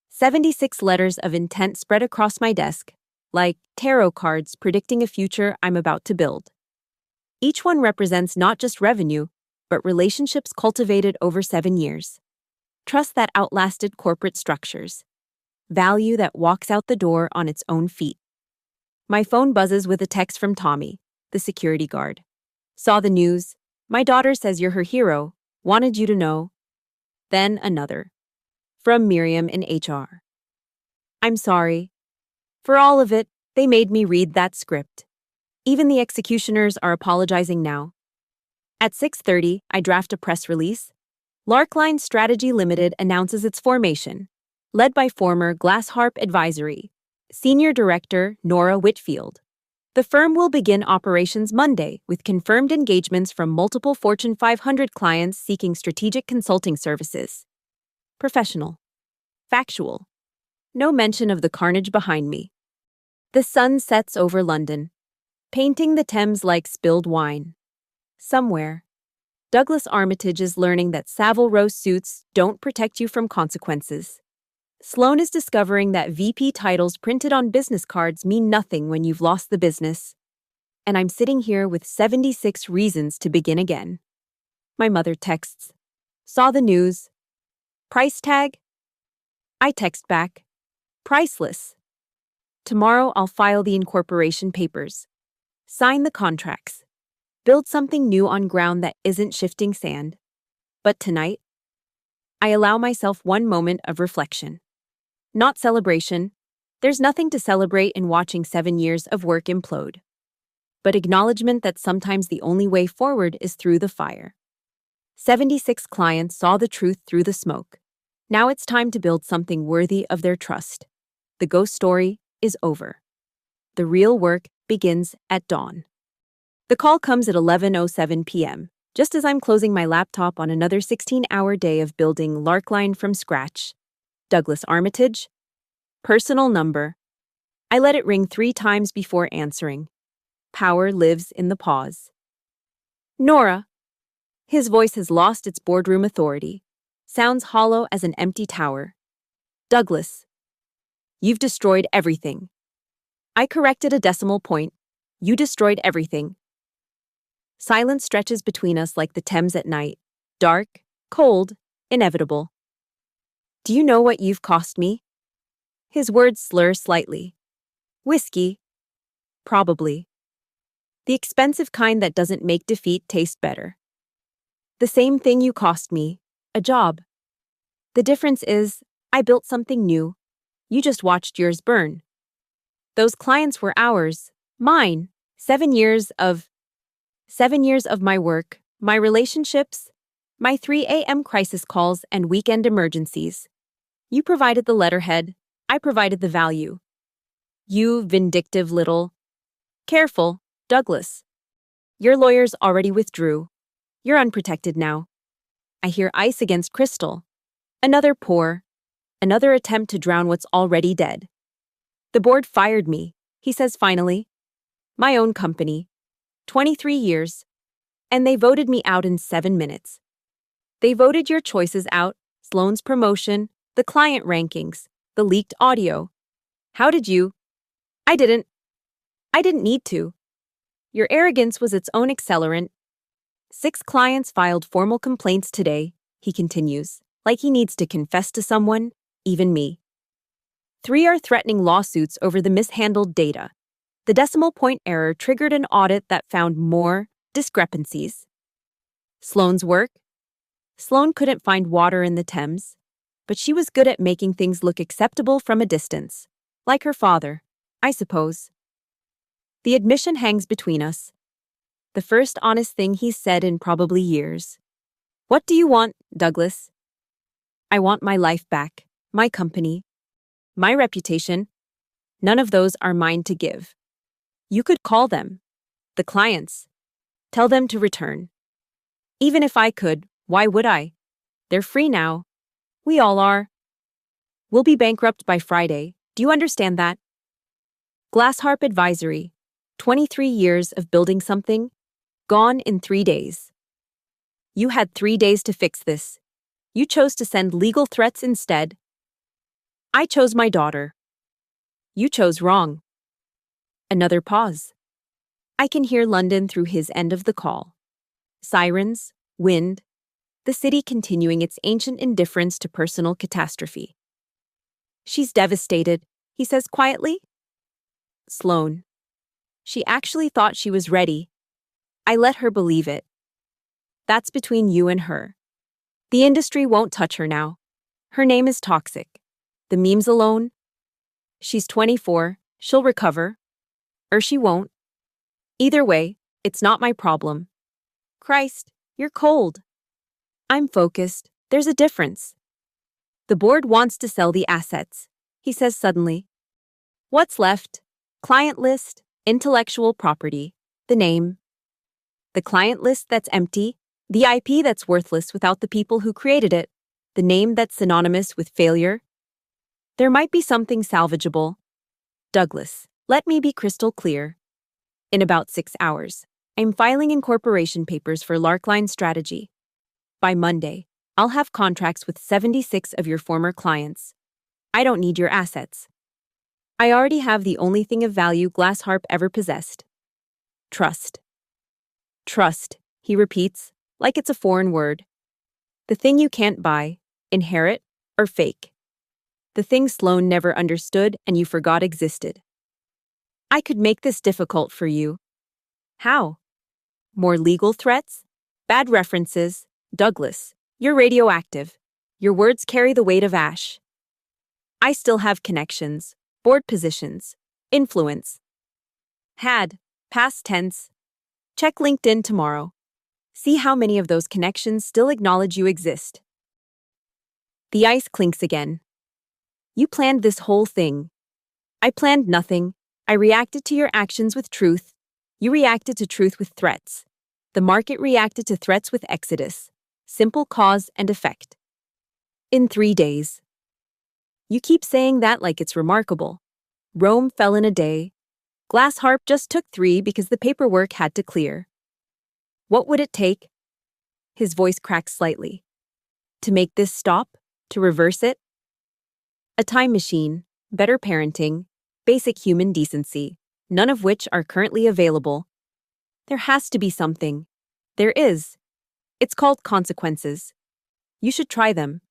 76 letters of intent spread across my desk, like tarot cards predicting a future I'm about to build. Each one represents not just revenue, but relationships cultivated over 7 years. Trust that outlasted corporate structures. Value that walks out the door on its own feet. My phone buzzes with a text from Tommy, the security guard. Saw the news. My daughter says you're her hero. Wanted you to know. Then another. From Miriam in HR. I'm sorry. For all of it, they made me read that script. Even the executioners are apologizing now. At 6:30, I draft a press release. Larkline Strategy Limited announces its formation, led by former Glassharp Advisory, Senior Director Nora Whitfield. The firm will begin operations Monday with confirmed engagements from multiple Fortune 500 clients seeking strategic consulting services. Professional. Factual. No mention of the carnage behind me. The sun sets over London, painting the Thames like spilled wine. Somewhere, Douglas Armitage is learning that Savile Row suits don't protect you from consequences. Sloan is discovering that VP titles printed on business cards mean nothing when you've lost the business. And I'm sitting here with 76 reasons to begin again. My mother texts. Saw the news. Price tag? I text back. Priceless. Tomorrow I'll file the incorporation papers. Sign the contracts. Build something new on ground that isn't shifting sand. But tonight, I allow myself one moment of reflection. Not celebration. There's nothing to celebrate in watching 7 years of work implode. But acknowledgement that sometimes the only way forward is through the fire. 76 clients saw the truth through the smoke. Now it's time to build something worthy of their trust. The ghost story is over. The real work begins at dawn. The call comes at 11:07 p.m., just as I'm closing my laptop on another 16-hour day of building Larkline from scratch. Douglas Armitage. Personal number. I let it ring 3 times before answering. Power lives in the pause. Nora. His voice has lost its boardroom authority. Sounds hollow as an empty tower. Douglas. You've destroyed everything. I corrected a decimal point. You destroyed everything. Silence stretches between us like the Thames at night. Dark, cold, inevitable. Do you know what you've cost me? His words slur slightly. Whiskey. Probably. The expensive kind that doesn't make defeat taste better. The same thing you cost me. A job. The difference is, I built something new. You just watched yours burn. Those clients were ours. Mine. 7 years of my work, my relationships, my 3 a.m. crisis calls and weekend emergencies. You provided the letterhead, I provided the value. You vindictive little. Careful, Douglas. Your lawyers already withdrew. You're unprotected now. I hear ice against crystal. Another pour. Another attempt to drown what's already dead. The board fired me, he says finally. My own company. 23 years. And they voted me out in 7 minutes. They voted your choices out, Sloan's promotion, the client rankings, the leaked audio. How did you? I didn't need to. Your arrogance was its own accelerant. 6 clients filed formal complaints today, he continues, like he needs to confess to someone, even me. 3 are threatening lawsuits over the mishandled data. The decimal point error triggered an audit that found more discrepancies. Sloan's work? Sloan couldn't find water in the Thames, but she was good at making things look acceptable from a distance. Like her father, I suppose. The admission hangs between us. The first honest thing he's said in probably years. What do you want, Douglas? I want my life back, my company, my reputation. None of those are mine to give. You could call them, the clients. Tell them to return. Even if I could, why would I? They're free now. We all are. We'll be bankrupt by Friday. Do you understand that? Glassharp Advisory. 23 years of building something. Gone in 3 days. You had 3 days to fix this. You chose to send legal threats instead. I chose my daughter. You chose wrong. Another pause. I can hear London through his end of the call. Sirens, wind, the city continuing its ancient indifference to personal catastrophe. She's devastated, he says quietly. Sloane. She actually thought she was ready. I let her believe it. That's between you and her. The industry won't touch her now. Her name is toxic. The memes alone. She's 24, she'll recover. Or she won't. Either way, it's not my problem. Christ, you're cold. I'm focused. There's a difference. The board wants to sell the assets, he says suddenly. What's left? Client list, intellectual property, the name. The client list that's empty, the IP that's worthless without the people who created it, the name that's synonymous with failure. There might be something salvageable. Douglas, let me be crystal clear. In about 6 hours, I'm filing incorporation papers for Larkline Strategy. By Monday, I'll have contracts with 76 of your former clients. I don't need your assets. I already have the only thing of value Glassharp ever possessed. Trust. Trust, he repeats, like it's a foreign word. The thing you can't buy, inherit, or fake. The thing Sloane never understood and you forgot existed. I could make this difficult for you. How? More legal threats? Bad references? Douglas, you're radioactive. Your words carry the weight of ash. I still have connections, board positions, influence. Had, past tense. Check LinkedIn tomorrow. See how many of those connections still acknowledge you exist. The ice clinks again. You planned this whole thing. I planned nothing. I reacted to your actions with truth. You reacted to truth with threats. The market reacted to threats with exodus. Simple cause and effect. In 3 days. You keep saying that like it's remarkable. Rome fell in a day. Glassharp just took 3 because the paperwork had to clear. What would it take? His voice cracks slightly. To make this stop? To reverse it? A time machine, better parenting, basic human decency, none of which are currently available. There has to be something. There is. It's called consequences. You should try them.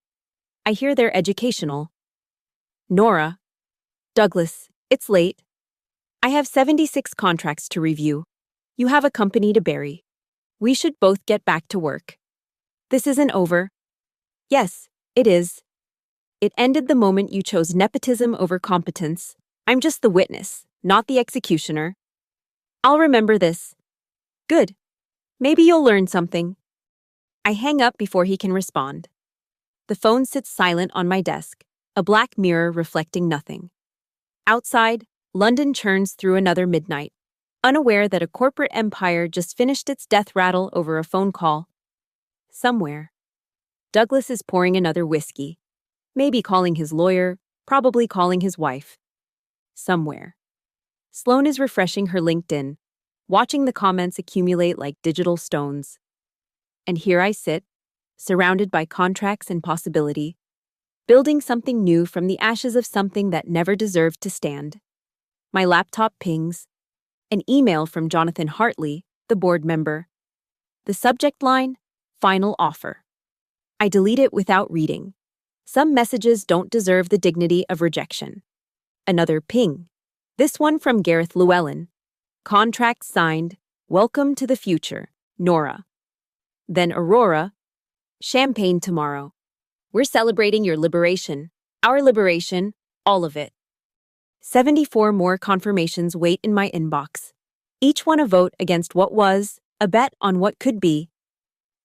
I hear they're educational. Nora. Douglas, it's late. I have 76 contracts to review. You have a company to bury. We should both get back to work. This isn't over. Yes, it is. It ended the moment you chose nepotism over competence. I'm just the witness, not the executioner. I'll remember this. Good. Maybe you'll learn something. I hang up before he can respond. The phone sits silent on my desk, a black mirror reflecting nothing. Outside, London churns through another midnight, unaware that a corporate empire just finished its death rattle over a phone call. Somewhere. Douglas is pouring another whiskey, maybe calling his lawyer, probably calling his wife. Somewhere. Sloane is refreshing her LinkedIn, watching the comments accumulate like digital stones. And here I sit, surrounded by contracts and possibility, building something new from the ashes of something that never deserved to stand. My laptop pings. An email from Jonathan Hartley, the board member. The subject line, final offer. I delete it without reading. Some messages don't deserve the dignity of rejection. Another ping. This one from Gareth Llewellyn. Contract signed. Welcome to the future, Nora. Then Aurora. Champagne tomorrow. We're celebrating your liberation. Our liberation. All of it. 74 more confirmations wait in my inbox. Each one a vote against what was, a bet on what could be.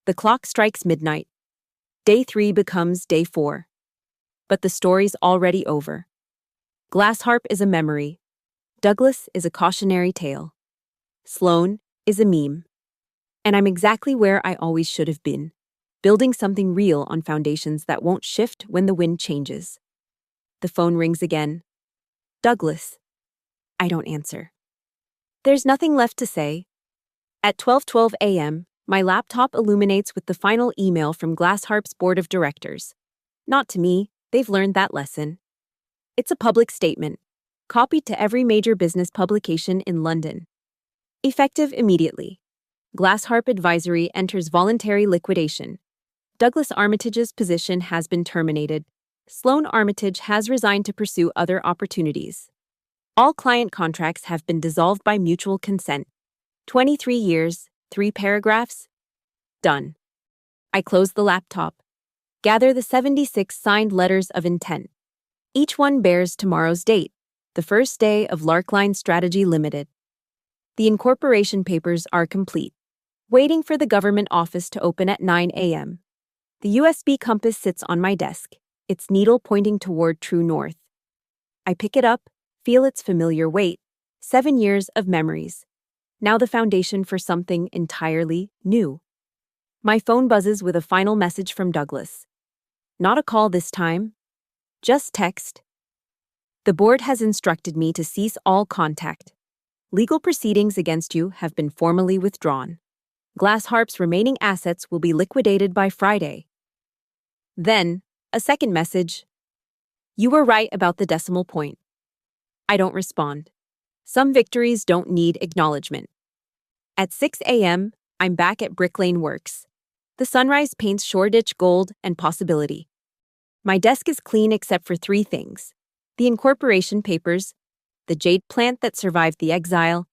The clock strikes midnight. Day 3 becomes day 4. But the story's already over. Glassharp is a memory. Douglas is a cautionary tale. Sloane is a meme. And I'm exactly where I always should have been, building something real on foundations that won't shift when the wind changes. The phone rings again. Douglas. I don't answer. There's nothing left to say. At 12:12 a.m., my laptop illuminates with the final email from Glassharp's board of directors. Not to me, they've learned that lesson. It's a public statement, copied to every major business publication in London. Effective immediately. Glassharp Advisory enters voluntary liquidation. Douglas Armitage's position has been terminated. Sloan Armitage has resigned to pursue other opportunities. All client contracts have been dissolved by mutual consent. 23 years, 3 paragraphs. Done. I close the laptop. Gather the 76 signed letters of intent. Each one bears tomorrow's date, the first day of Larkline Strategy Limited. The incorporation papers are complete. Waiting for the government office to open at 9 a.m. The USB compass sits on my desk, its needle pointing toward true north. I pick it up, feel its familiar weight. 7 years of memories. Now the foundation for something entirely new. My phone buzzes with a final message from Douglas. Not a call this time. Just text. The board has instructed me to cease all contact. Legal proceedings against you have been formally withdrawn. Glassharp's remaining assets will be liquidated by Friday. Then, a second message. You were right about the decimal point. I don't respond. Some victories don't need acknowledgement. At 6 a.m., I'm back at Brick Lane Works. The sunrise paints Shoreditch gold and possibility. My desk is clean except for 3 things: the incorporation papers, the jade plant that survived the exile,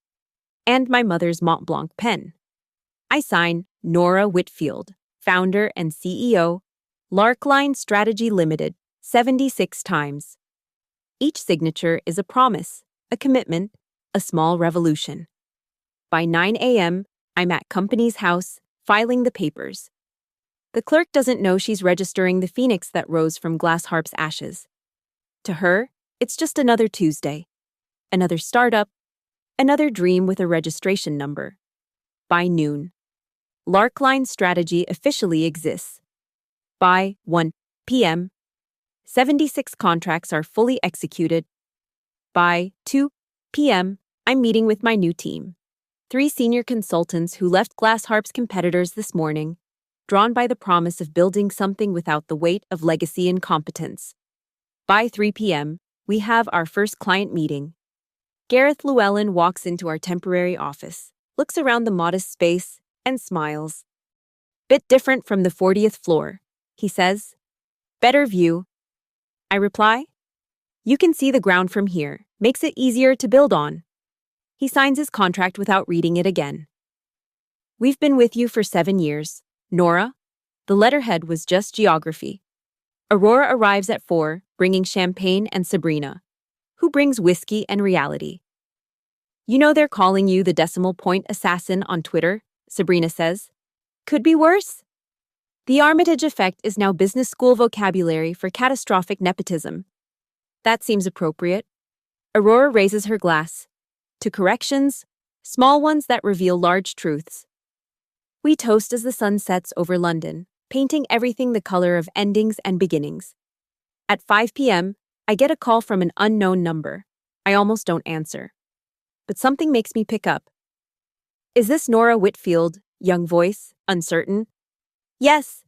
and my mother's Mont Blanc pen. I sign Nora Whitfield, founder and CEO, Larkline Strategy Limited, 76 times. Each signature is a promise, a commitment, a small revolution. By 9 a.m., I'm at company's house, filing the papers. The clerk doesn't know she's registering the phoenix that rose from Glassharp's ashes. To her, it's just another Tuesday. Another startup, another dream with a registration number. By noon, Larkline Strategy officially exists. By 1 p.m., 76 contracts are fully executed. By 2 p.m., I'm meeting with my new team. 3 senior consultants who left Glassharp's competitors this morning, drawn by the promise of building something without the weight of legacy and competence. By 3 p.m., we have our first client meeting. Gareth Llewellyn walks into our temporary office, looks around the modest space, and smiles. Bit different from the 40th floor, he says. Better view. I reply. You can see the ground from here, makes it easier to build on. He signs his contract without reading it again. We've been with you for 7 years, Nora. The letterhead was just geography. Aurora arrives at 4, bringing champagne and Sabrina, who brings whiskey and reality. You know they're calling you the decimal point assassin on Twitter, Sabrina says. Could be worse. The Armitage effect is now business school vocabulary for catastrophic nepotism. That seems appropriate. Aurora raises her glass. To corrections, small ones that reveal large truths. We toast as the sun sets over London, painting everything the color of endings and beginnings. At 5 p.m., I get a call from an unknown number. I almost don't answer. But something makes me pick up. Is this Nora Whitfield? Young voice, uncertain. Yes.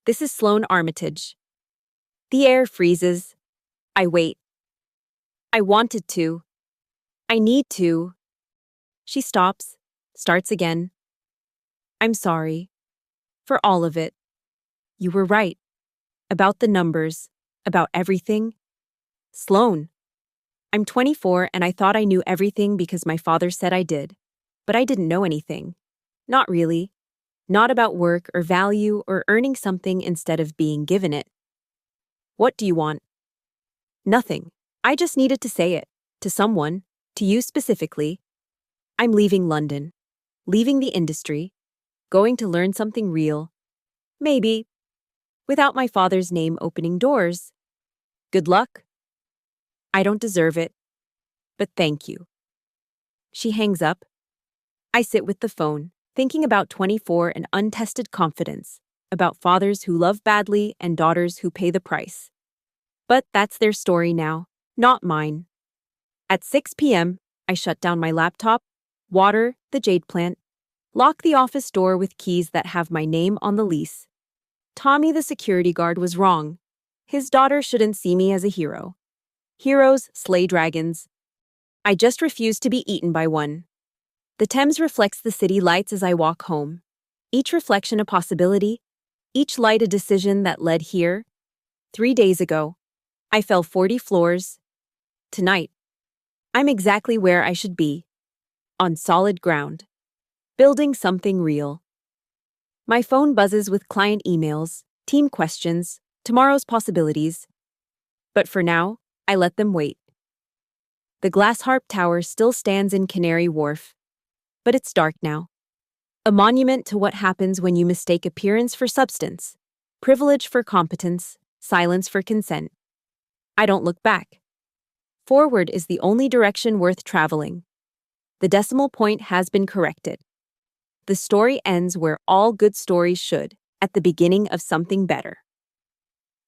This is Sloan Armitage. The air freezes. I wait. I wanted to. I need to. She stops, starts again. I'm sorry. For all of it. You were right. About the numbers. About everything. Sloan. I'm 24 and I thought I knew everything because my father said I did. But I didn't know anything. Not really. Not about work or value or earning something instead of being given it. What do you want? Nothing. I just needed to say it. To someone. To you specifically. I'm leaving London. Leaving the industry. Going to learn something real. Maybe. Without my father's name opening doors. Good luck. I don't deserve it. But thank you. She hangs up. I sit with the phone, thinking about 24 and untested confidence, about fathers who love badly and daughters who pay the price. But that's their story now, not mine. At 6 p.m., I shut down my laptop, water the jade plant, Lock the office door with keys that have my name on the lease. Tommy the security guard was wrong. His daughter shouldn't see me as a hero. Heroes slay dragons. I just refuse to be eaten by one. The Thames reflects the city lights as I walk home. Each reflection a possibility, each light a decision that led here. 3 days ago, I fell 40 floors. Tonight, I'm exactly where I should be. On solid ground. Building something real. My phone buzzes with client emails, team questions, tomorrow's possibilities. But for now, I let them wait. The Glass Harp Tower still stands in Canary Wharf. But it's dark now. A monument to what happens when you mistake appearance for substance, privilege for competence, silence for consent. I don't look back. Forward is the only direction worth traveling. The decimal point has been corrected. The story ends where all good stories should, at the beginning of something better.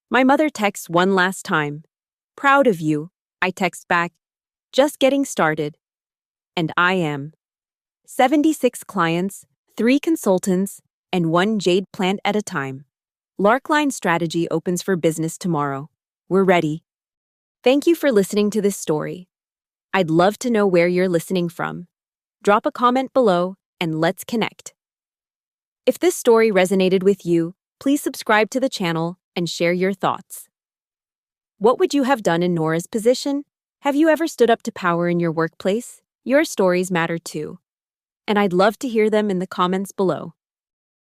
My mother texts one last time. Proud of you, I text back. Just getting started. And I am. 76 clients, 3 consultants, and 1 jade plant at a time. Larkline strategy opens for business tomorrow. We're ready. Thank you for listening to this story. I'd love to know where you're listening from. Drop a comment below and let's connect. If this story resonated with you, please subscribe to the channel and share your thoughts. What would you have done in Nora's position? Have you ever stood up to power in your workplace? Your stories matter too. And I'd love to hear them in the comments below.